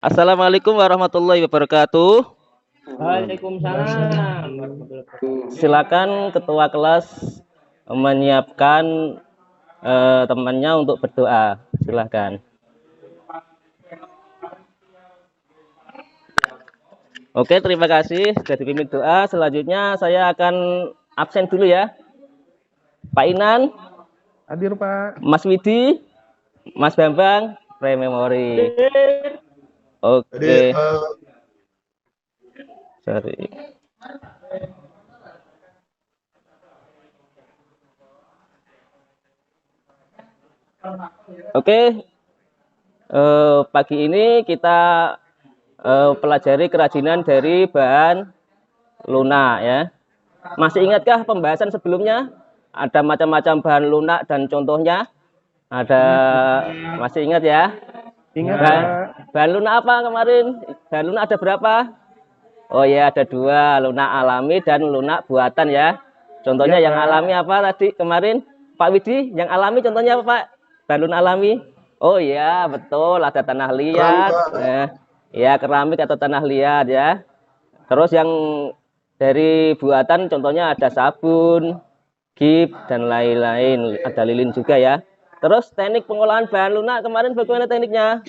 Assalamualaikum warahmatullahi wabarakatuh. Waalaikumsalam warahmatullahi wabarakatuh. Silakan ketua kelas menyiapkan temannya untuk berdoa. Silakan. Oke, terima kasih sudah dipimpin doa. Selanjutnya saya akan absen dulu ya. Pak Inan, Hadir, Pak. Mas Widi, Mas Bambang, pre-memori. Oke. Sorry. Oke, pagi ini kita pelajari kerajinan dari bahan lunak ya. Masih ingatkah pembahasan sebelumnya? Ada macam-macam bahan lunak dan contohnya. Ada masih ingat ya? Ingat, Bahan, Pak. bahan lunak apa kemarin? Bahan lunak ada berapa? Oh ya, ada dua, lunak alami dan lunak buatan ya. Contohnya Ya, yang Pak. alami apa tadi kemarin? Pak Widi, yang alami contohnya apa, Pak? Bahan lunak alami? Oh iya, betul, ada tanah liat. Ya, keramik atau tanah liat ya. Terus yang dari buatan contohnya ada sabun, gip, dan lain-lain. Ada lilin juga ya. Terus teknik pengolahan bahan lunak kemarin bagaimana tekniknya?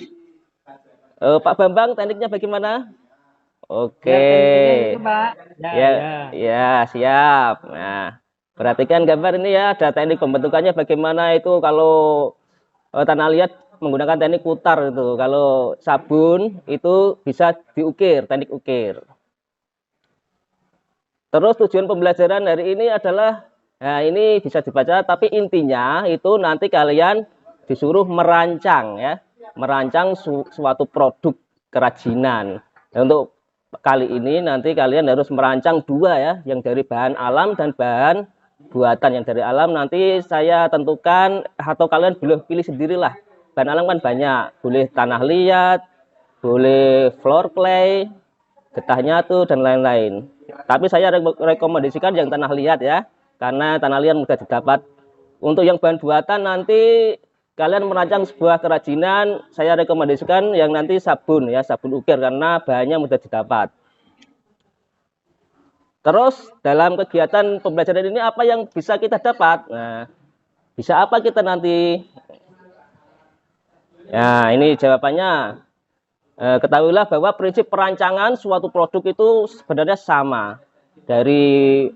Pak Bambang, tekniknya bagaimana? Ya, Oke. tekniknya itu, Pak. Ya, Ya. ya, siap. Nah, perhatikan gambar ini ya, ada teknik pembentukannya bagaimana itu kalau tanah liat menggunakan teknik putar itu. Kalau sabun itu bisa diukir, teknik ukir. Terus tujuan pembelajaran hari ini adalah, nah ini bisa dibaca, tapi intinya itu nanti kalian disuruh merancang ya, merancang suatu produk kerajinan. Nah, untuk kali ini nanti kalian harus merancang dua ya, yang dari bahan alam dan bahan buatan. Yang dari alam nanti saya tentukan atau kalian boleh pilih sendirilah. Bahan alam kan banyak, boleh tanah liat, boleh floor clay, getah nyatu dan lain-lain. Tapi saya rekomendasikan yang tanah liat ya, karena tanah liat mudah didapat. Untuk yang bahan buatan nanti kalian merancang sebuah kerajinan, saya rekomendasikan yang nanti sabun ya, sabun ukir karena bahannya mudah didapat. Terus dalam kegiatan pembelajaran ini apa yang bisa kita dapat? Nah, bisa apa kita nanti? Ya, ini jawabannya. Ketahuilah bahwa prinsip perancangan suatu produk itu sebenarnya sama dari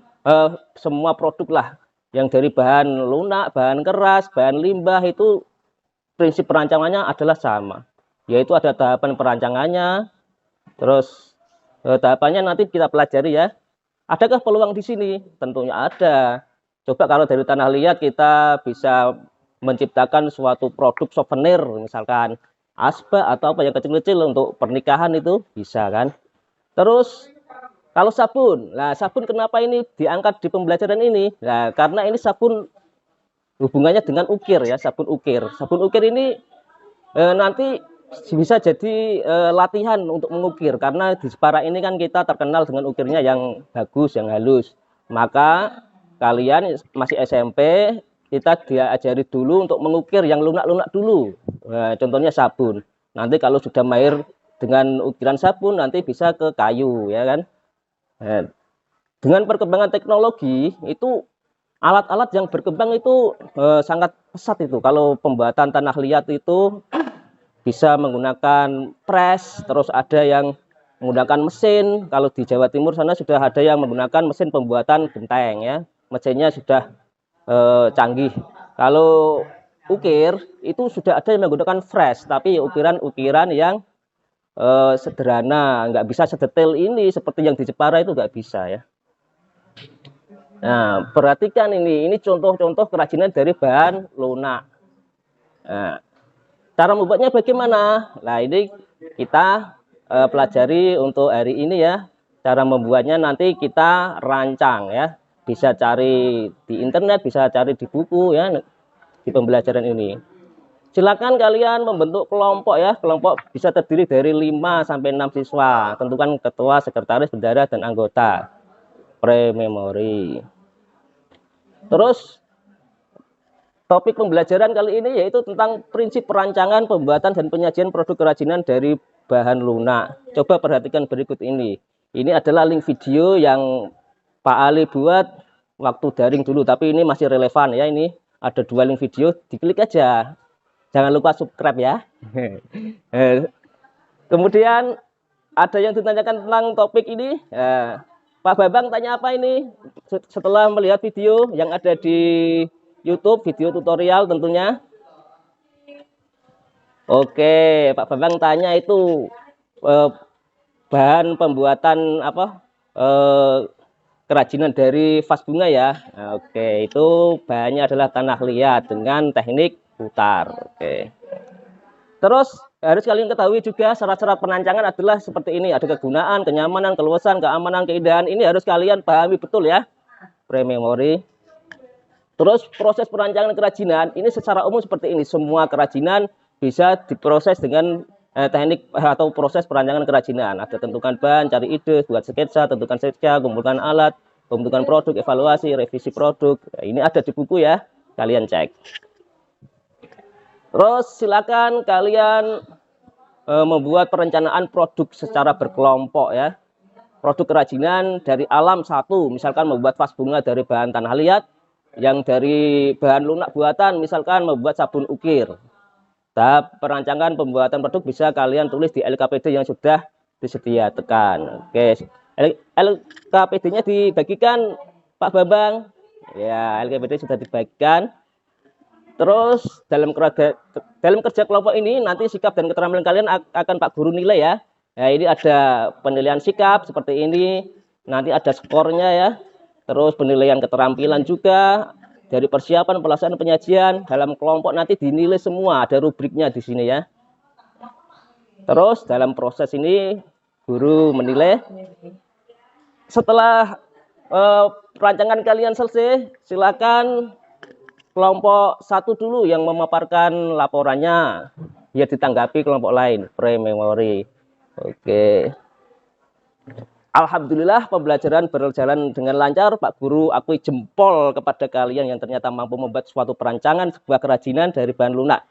semua produk lah, yang dari bahan lunak, bahan keras, bahan limbah itu prinsip perancangannya adalah sama, yaitu ada tahapan perancangannya. Terus tahapannya nanti kita pelajari ya. Adakah peluang di sini? Tentunya ada. Coba kalau dari tanah liat kita bisa menciptakan suatu produk souvenir, misalkan asbak atau apa yang kecil-kecil untuk pernikahan itu bisa kan. Terus kalau sabun, nah sabun kenapa ini diangkat di pembelajaran ini? Nah karena ini sabun hubungannya dengan ukir ya, sabun ukir. Sabun ukir ini nanti bisa jadi latihan untuk mengukir karena di Jepara ini kan kita terkenal dengan ukirnya yang bagus, yang halus. Maka kalian masih SMP kita diajari dulu untuk mengukir yang lunak-lunak dulu. Nah, contohnya sabun. Nanti kalau sudah mahir dengan ukiran sabun nanti bisa ke kayu ya kan. Nah, dengan perkembangan teknologi itu alat-alat yang berkembang itu sangat pesat itu. Kalau pembuatan tanah liat itu bisa menggunakan press, terus ada yang menggunakan mesin. Kalau di Jawa Timur sana sudah ada yang menggunakan mesin pembuatan genteng ya, mesinnya sudah canggih. Kalau ukir itu sudah ada yang menggunakan fresh, tapi ukiran-ukiran yang sederhana, nggak bisa sedetail ini seperti yang di Jepara itu nggak bisa ya. Nah, perhatikan ini contoh-contoh kerajinan dari bahan lunak. Nah, cara membuatnya bagaimana? Nah, ini kita pelajari untuk hari ini ya. Cara membuatnya nanti kita rancang ya. Bisa cari di internet, bisa cari di buku ya di pembelajaran ini. Silakan kalian membentuk kelompok ya. Kelompok bisa terdiri dari 5 sampai 6 siswa. Tentukan ketua, sekretaris, bendahara dan anggota. Pre-memori. Terus Topik pembelajaran kali ini yaitu tentang prinsip perancangan, pembuatan, dan penyajian produk kerajinan dari bahan lunak. Coba perhatikan berikut ini. Ini adalah link video yang Pak Ali buat waktu daring dulu, tapi ini masih relevan ya. Ini ada 2 link video, diklik aja. Jangan lupa subscribe ya. Kemudian ada yang ditanyakan tentang topik ini. Pak Bambang tanya apa ini? Setelah melihat video yang ada di YouTube, video tutorial tentunya. Oke, Pak Bambang tanya itu bahan pembuatan apa? Kerajinan dari vas bunga ya. Oke, itu bahannya adalah tanah liat dengan teknik putar. Oke. Terus harus kalian ketahui juga syarat-syarat perancangan adalah seperti ini. Ada kegunaan, kenyamanan, keluasan, keamanan, keindahan. Ini harus kalian pahami betul ya. Pre-memori. Terus proses perancangan kerajinan ini secara umum seperti ini. Semua kerajinan bisa diproses dengan teknik atau proses perancangan kerajinan. Ada tentukan bahan, cari ide, buat sketsa, tentukan sketsa, kumpulkan alat, pembentukan produk, evaluasi, revisi produk. Ini ada di buku ya. Kalian cek. Terus silakan kalian membuat perencanaan produk secara berkelompok ya. Produk kerajinan dari alam satu, misalkan membuat vas bunga dari bahan tanah liat. Yang dari bahan lunak buatan, misalkan membuat sabun ukir. Tahap perancangan pembuatan produk bisa kalian tulis di LKPD yang sudah disediakan. Oke, LKPD-nya dibagikan Pak Bambang. Ya, LKPD sudah dibagikan. Terus dalam kerja kelompok ini nanti sikap dan keterampilan kalian akan Pak Guru nilai ya. Nah, ini ada penilaian sikap seperti ini. Nanti ada skornya ya. Terus penilaian keterampilan juga, dari persiapan, pelaksanaan, penyajian dalam kelompok nanti dinilai semua, ada rubriknya di sini ya. Terus dalam proses ini guru menilai. Setelah perancangan kalian selesai, silakan kelompok 1 dulu yang memaparkan laporannya, biar ditanggapi kelompok lain, pre-memori. Oke. Alhamdulillah pembelajaran berjalan dengan lancar. Pak Guru akui jempol kepada kalian yang ternyata mampu membuat suatu perancangan sebuah kerajinan dari bahan lunak.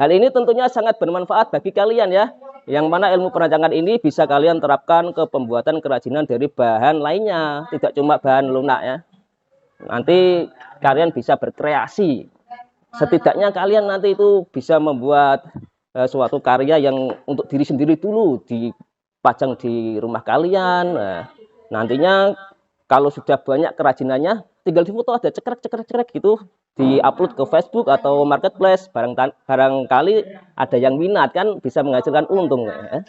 Hal ini tentunya sangat bermanfaat bagi kalian ya. Yang mana ilmu perancangan ini bisa kalian terapkan ke pembuatan kerajinan dari bahan lainnya. Tidak cuma bahan lunak ya. Nanti kalian bisa berkreasi. Setidaknya kalian nanti itu bisa membuat suatu karya yang untuk diri sendiri dulu. Dipajang di rumah kalian. Nah, nantinya kalau sudah banyak kerajinannya, tinggal difoto, ada cekrek gitu, diupload ke Facebook atau marketplace. Barangkali ada yang minat kan, bisa menghasilkan untung ya.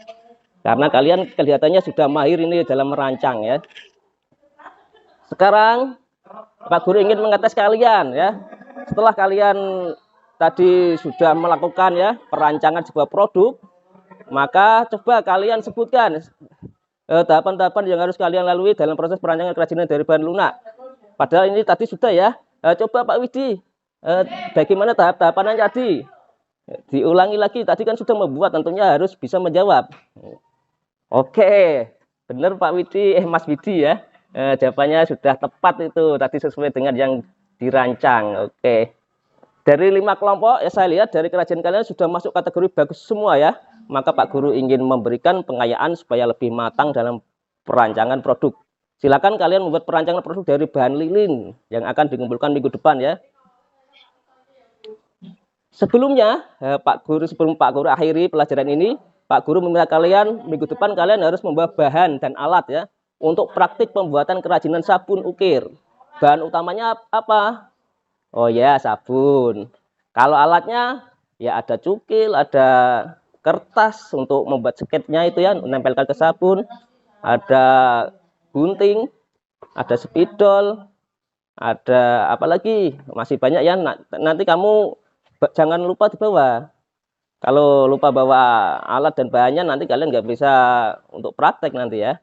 Karena kalian kelihatannya sudah mahir ini dalam merancang ya. Sekarang Pak Guru ingin mengetes kalian ya. Setelah kalian tadi sudah melakukan ya perancangan sebuah produk, maka coba kalian sebutkan tahapan-tahapan yang harus kalian lalui dalam proses perancangan kerajinan dari bahan lunak. Padahal ini tadi sudah ya. Coba Pak Widi, bagaimana tahap-tahapannya tadi? Diulangi lagi, tadi kan sudah membuat, tentunya harus bisa menjawab. Oke, benar Pak Widi, Mas Widi ya. Jawabannya sudah tepat itu, tadi sesuai dengan yang dirancang. Oke. Dari 5 kelompok, ya saya lihat dari kerajinan kalian sudah masuk kategori bagus semua ya. Maka Pak Guru ingin memberikan pengayaan supaya lebih matang dalam perancangan produk. Silakan kalian membuat perancangan produk dari bahan lilin yang akan dikumpulkan minggu depan ya. Sebelumnya, sebelum Pak Guru akhiri pelajaran ini, Pak Guru meminta kalian minggu depan kalian harus membawa bahan dan alat ya untuk praktik pembuatan kerajinan sabun ukir. Bahan utamanya apa? Oh ya, sabun. Kalau alatnya ya ada cukil, ada kertas untuk membuat sketnya itu ya, menempelkan ke sabun, ada gunting, ada spidol, ada apa lagi, masih banyak ya. Nanti kamu jangan lupa dibawa. Kalau lupa bawa alat dan bahannya, nanti kalian nggak bisa untuk praktek nanti ya.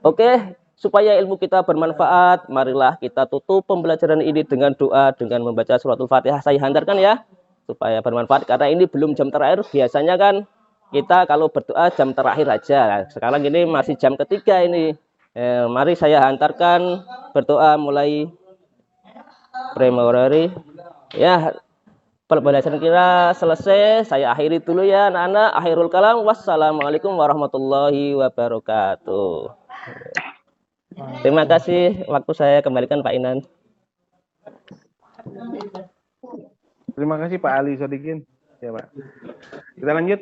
Oke, supaya ilmu kita bermanfaat, marilah kita tutup pembelajaran ini dengan doa, dengan membaca suratul Fatihah. Saya hantarkan ya, supaya bermanfaat, karena ini belum jam terakhir. Biasanya kan kita kalau berdoa jam terakhir aja. Sekarang ini masih jam ketiga ini. Mari saya hantarkan berdoa mulai Primary. Ya, pembelajaran kita selesai. Saya akhiri dulu ya anak-anak. Akhirul kalam. Wassalamualaikum warahmatullahi wabarakatuh. Terima kasih. Waktu saya kembalikan Pak Inan. Terima kasih Pak Ali Sodikin. Ya Pak. Kita lanjut.